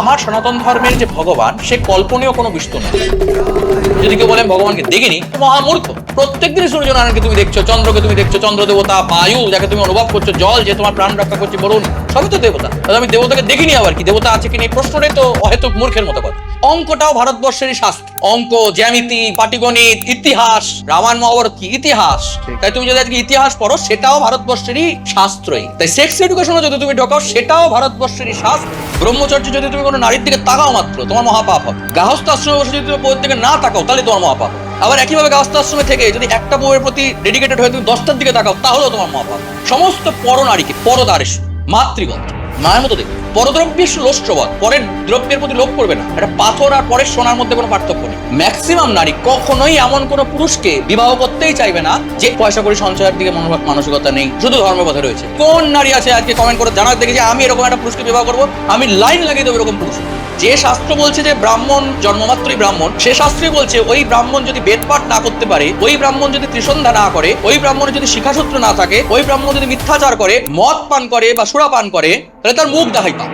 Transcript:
আমার সনাতন ধর্মের যে ভগবান সে কল্পনীয় কোনো বস্তু নয়। যদি কেউ বলেন ভগবানকে দেখিনি, মহামূর্খ। প্রত্যেকদিন সূর্যনারায়ণকে তুমি দেখছো, চন্দ্রকে তুমি দেখছো, চন্দ্র দেবতা, বায়ু যাকে তুমি অনুভব করছো, জল যে তোমার প্রাণ রক্ষা করছে, বলুন সবই তো দেবতা। আমি দেবতাকে দেখিনি, আবার কি দেবতা আছে কিনা এই প্রশ্নটাই তো অহেতুক মূর্খের মতো কথা। অঙ্কটাও ভারতবর্ষেরই শাস্ত্র। অঙ্ক, জ্যামিতি, পাটিগণিত, ইতিহাস, রামায়ণ মহাভারত কি ইতিহাস। তাই তুমি যদি আজকে ইতিহাস পড়ো সেটাও ভারতবর্ষেরই শাস্ত্রই। তাই সেক্স এডুকেশনও যদি তুমি ঢোকাও সেটাও ভারতবর্ষেরই শাস্ত্র। ব্রহ্মচর্য যদি তুমি কোনো নারীর দিকে তাকাও মাত্র তোমার মহাপাপ হবে। গাহস্থ আশ্রমে বসে যদি তুমি বউয়ের দিকে না তাকাও তাহলে তোমার মহাপাপ। আবার একইভাবে গাহস্থ আশ্রমে থেকে যদি একটা বউয়ের প্রতি ডেডিকেটেড হয়ে তুমি 10টার দিকে তাকাও তাহলেও তোমার মহাপাপ। সমস্ত পর নারীকে পরদারেশ মাতৃগত মায়ের মতো দেখবে। পরদ্রব্যের লোষ্টবধ, পরের দ্রব্যের প্রতি লোভ করবে না। এটা পাথর আর পরের সোনার মধ্যে কোনো পার্থক্য নেই। ম্যাক্সিমাম নারী কখনোই এমন কোনো পুরুষকে বিবাহ করতেই চাইবে না যে পয়সা করে সঞ্চয়ের দিকে মানসিকতা নেই, শুধু ধর্মের কথা রয়েছে। কোন নারী আছে আজকে কমেন্ট করে জানাতে দেখি যে আমি এরকম একটা পুরুষকে বিবাহ করবো, আমি লাইন লাগিয়ে দেবো এরকম পুরুষ। যে শাস্ত্র বলছে যে ব্রাহ্মণ জন্মমাত্রই ব্রাহ্মণ, সে শাস্ত্রই বলছে ওই ব্রাহ্মণ যদি বেদপাঠ না করতে পারে, ওই ব্রাহ্মণ যদি ত্রিসন্ধ্যা না করে, ওই ব্রাহ্মণের যদি শিখাসূত্র না থাকে, ওই ব্রাহ্মণ যদি মিথ্যাচার করে, মদ পান করে বা সুরা পান করে, তাহলে তার মুখ দেখাই পাপ।